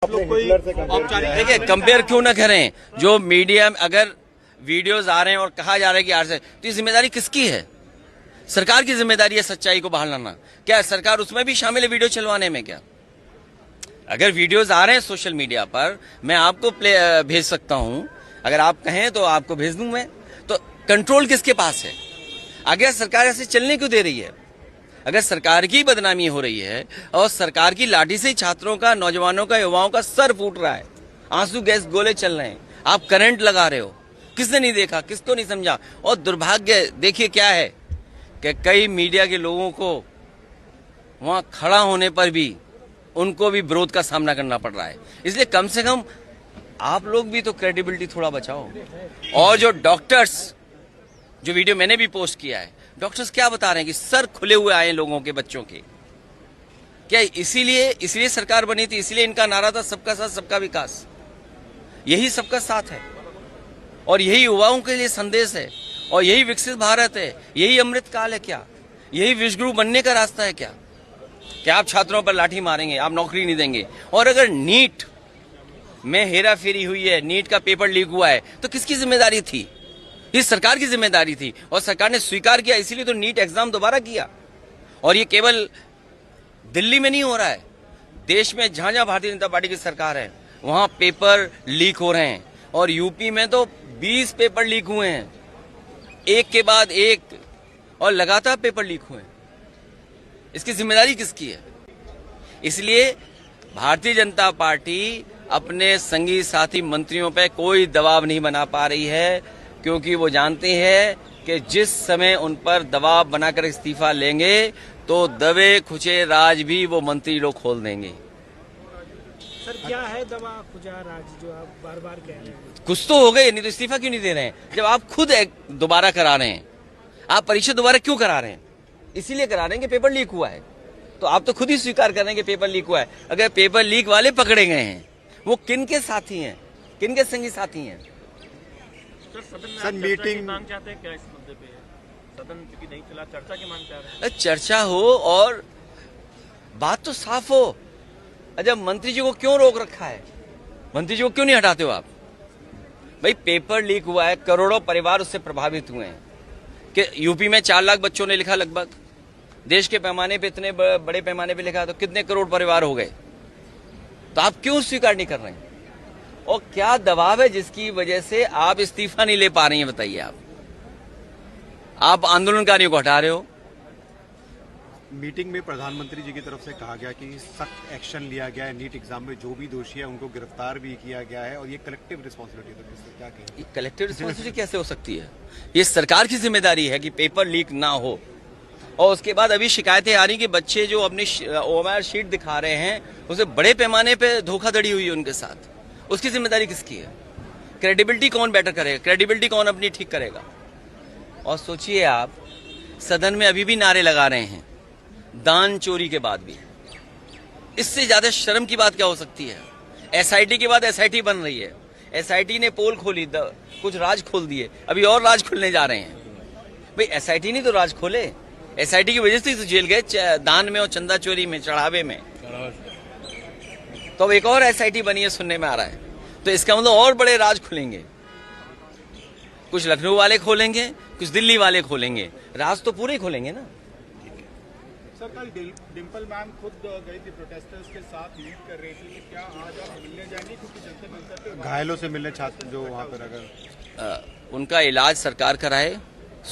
देखिए, कंपेयर क्यों ना करें। जो मीडिया अगर वीडियोस आ रहे हैं और कहा जा रहा है कि आर से, तो ये जिम्मेदारी किसकी है? सरकार की जिम्मेदारी है सच्चाई को बाहर लाना। क्या सरकार उसमें भी शामिल है वीडियो चलवाने में? क्या अगर वीडियोस आ रहे हैं सोशल मीडिया पर, मैं आपको भेज सकता हूं, अगर आप कहें तो आपको भेज दूं मैं। तो कंट्रोल किसके पास है? आगे सरकार ऐसे चलने क्यों दे रही है? अगर सरकार की बदनामी हो रही है और सरकार की लाठी से छात्रों का, नौजवानों का, युवाओं का सर फूट रहा है, आंसू गैस गोले चल रहे हैं, आप करंट लगा रहे हो, किसने नहीं देखा, किसको नहीं समझा? और दुर्भाग्य देखिए क्या है कि कई मीडिया के लोगों को वहां खड़ा होने पर भी उनको भी विरोध का सामना करना पड़ रहा है। इसलिए कम से कम आप लोग भी तो क्रेडिबिलिटी थोड़ा बचाओ। और जो डॉक्टर्स, जो वीडियो मैंने भी पोस्ट किया है, डॉक्टर्स क्या बता रहे हैं कि सर खुले हुए आए लोगों के, बच्चों के। क्या इसीलिए सरकार बनी थी? इसलिए इनका नारा था सबका साथ सबका विकास। यही सबका साथ है और यही युवाओं के लिए संदेश है और यही विकसित भारत है, यही अमृत काल है। क्या यही विश्वगुरु बनने का रास्ता है? क्या आप छात्रों पर लाठी मारेंगे, आप नौकरी नहीं देंगे? और अगर नीट में हेरा फेरी हुई है, नीट का पेपर लीक हुआ है, तो किसकी जिम्मेदारी थी? ये सरकार की जिम्मेदारी थी और सरकार ने स्वीकार किया, इसीलिए तो नीट एग्जाम दोबारा किया। और ये केवल दिल्ली में नहीं हो रहा है, देश में जहां जहां भारतीय जनता पार्टी की सरकार है वहां पेपर लीक हो रहे हैं। और यूपी में तो 20 पेपर लीक हुए हैं, एक के बाद एक, और लगातार पेपर लीक हुए हैं। इसकी जिम्मेदारी किसकी है? इसलिए भारतीय जनता पार्टी अपने संगी साथी मंत्रियों पर कोई दबाव नहीं बना पा रही है, क्योंकि वो जानते हैं कि जिस समय उन पर दबाव बनाकर इस्तीफा लेंगे तो दबे खुचे राज भी वो मंत्री लोग खोल देंगे। सर, क्या है दबा खुचा राज जो आप बार बार कह रहे हैं? कुछ तो हो गए, नहीं तो इस्तीफा क्यों नहीं दे रहे हैं? जब आप खुद दोबारा करा रहे हैं, आप परीक्षा दोबारा क्यों करा रहे हैं? इसीलिए करा रहे हैं कि पेपर लीक हुआ है। तो आप तो खुद ही स्वीकार कर रहे हैं कि पेपर लीक हुआ है। अगर पेपर लीक वाले पकड़े गए हैं, वो किन के साथी हैं, किन के संगी साथी हैं? सर, मीटिंग मांग चाहते हैं क्या इस मुद्दे पे? सदन क्योंकि नहीं चला, चर्चा की मांग चाह रहे हैं। चर्चा हो और बात तो साफ हो। अच्छा, मंत्री जी को क्यों रोक रखा है? मंत्री जी को क्यों नहीं हटाते हो आप? भाई पेपर लीक हुआ है, करोड़ों परिवार उससे प्रभावित हुए हैं। कि यूपी में 4 लाख बच्चों ने लिखा, लगभग देश के पैमाने पे, इतने बड़े पैमाने पे लिखा, तो कितने करोड़ परिवार हो गए? तो आप क्यों स्वीकार नहीं कर रहे हैं? और क्या दबाव है जिसकी वजह से आप इस्तीफा नहीं ले पा रही हैं? बताइए। आप आंदोलनकारियों को हटा रहे हो। मीटिंग में प्रधानमंत्री जी की तरफ से कहा गया कि सख्त एक्शन लिया गया है, नीट एग्जाम में जो भी दोषी है उनको गिरफ्तार भी किया गया है और ये कलेक्टिव रिस्पॉन्सिबिलिटी है। तो क्या कहें? ये कलेक्टिव रिस्पॉन्सिबिलिटी कैसे हो सकती है? ये सरकार की जिम्मेदारी है कि पेपर लीक ना हो। और उसके बाद अभी शिकायतें आ रही कि बच्चे जो अपनी ओएमआर शीट दिखा रहे हैं, उसे बड़े पैमाने पर धोखाधड़ी हुई है उनके साथ। उसकी जिम्मेदारी किसकी है? क्रेडिबिलिटी कौन बेटर करेगा? क्रेडिबिलिटी कौन अपनी ठीक करेगा? और सोचिए आप, सदन में अभी भी नारे लगा रहे हैं दान चोरी के बाद भी। इससे ज्यादा शर्म की बात क्या हो सकती है? एसआईटी के बाद एसआईटी बन रही है, एसआईटी ने पोल खोली, कुछ राज खोल दिए, अभी और राज खुलने जा रहे हैं। भाई एसआईटी नहीं तो राज खोले, एसआईटी की वजह से तो जेल गए, दान में और चंदा चोरी में, चढ़ावे में। तो अब एक और एसआईटी बनी है, सुनने में आ रहा है। तो इसका मतलब और बड़े राज खुलेंगे। कुछ लखनऊ वाले खोलेंगे, कुछ दिल्ली वाले खोलेंगे, राज तो पूरे खोलेंगे ना। सर, कल डिम्पल मैम खुद गई थी प्रोटेस्टर्स के साथ, लीड कर रही थी। क्या आज आप मिलने जाएंगे? क्योंकि जनता मंतर पे घायलों से मिलने छात्र जो वहाँ पर, अगर उनका इलाज सरकार कराए,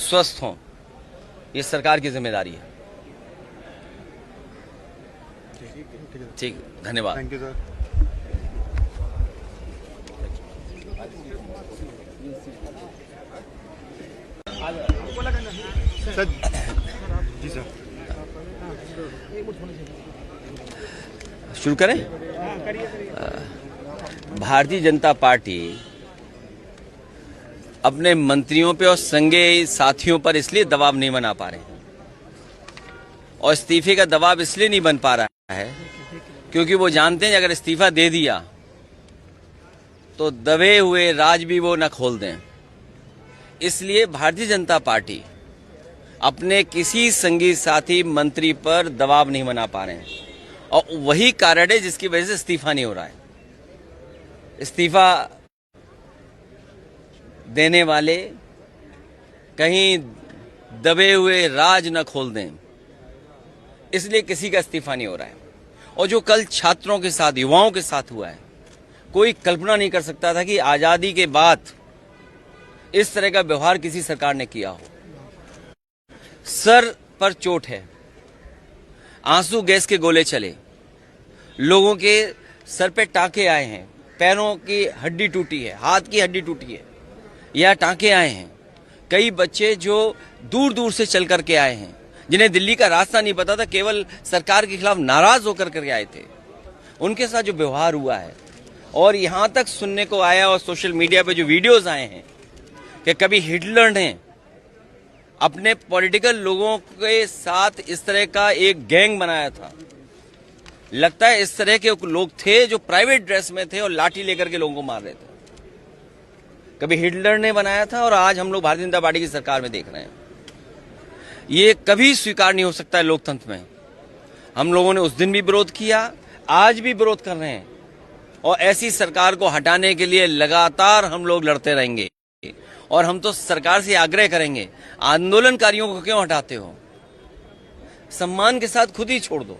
स्वस्थ हों, ये सरकार की जिम्मेदारी है। ठीक, धन्यवाद। Thank you sir. सर जी सर, शुरू करें? भारतीय जनता पार्टी अपने मंत्रियों पे और संगे साथियों पर इसलिए दबाव नहीं बना पा रहे हैं और इस्तीफे का दबाव इसलिए नहीं बन पा रहा है क्योंकि वो जानते हैं अगर इस्तीफा दे दिया तो दबे हुए राज भी वो न खोल दें। इसलिए भारतीय जनता पार्टी अपने किसी संगी साथी मंत्री पर दबाव नहीं बना पा रहे हैं और वही कारण है जिसकी वजह से इस्तीफा नहीं हो रहा है। इस्तीफा देने वाले कहीं दबे हुए राज न खोल दें, इसलिए किसी का इस्तीफा नहीं हो रहा है। और जो कल छात्रों के साथ, युवाओं के साथ हुआ है, कोई कल्पना नहीं कर सकता था कि आजादी के बाद इस तरह का व्यवहार किसी सरकार ने किया हो। सर पर चोट है, आंसू गैस के गोले चले, लोगों के सर पे टांके आए हैं, पैरों की हड्डी टूटी है, हाथ की हड्डी टूटी है, या टांके आए हैं। कई बच्चे जो दूर दूर से चल करके आए हैं, जिन्हें दिल्ली का रास्ता नहीं पता था, केवल सरकार के खिलाफ नाराज होकर करके आए थे, उनके साथ जो व्यवहार हुआ है। और यहां तक सुनने को आया और सोशल मीडिया पे जो वीडियोस आए हैं कि कभी हिटलर ने अपने पॉलिटिकल लोगों के साथ इस तरह का एक गैंग बनाया था। लगता है इस तरह के लोग थे जो प्राइवेट ड्रेस में थे और लाठी लेकर के लोगों को मार रहे थे। कभी हिटलर ने बनाया था और आज हम लोग भारतीय जनता पार्टी की सरकार में देख रहे हैं। ये कभी स्वीकार नहीं हो सकता है लोकतंत्र में। हम लोगों ने उस दिन भी विरोध किया, आज भी विरोध कर रहे हैं, और ऐसी सरकार को हटाने के लिए लगातार हम लोग लड़ते रहेंगे। और हम तो सरकार से आग्रह करेंगे, आंदोलनकारियों को क्यों हटाते हो? सम्मान के साथ खुद ही छोड़ दो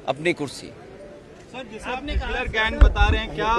अपनी कुर्सी। सर, जिसे आप हिटलर गैंग बता रहे हैं, क्या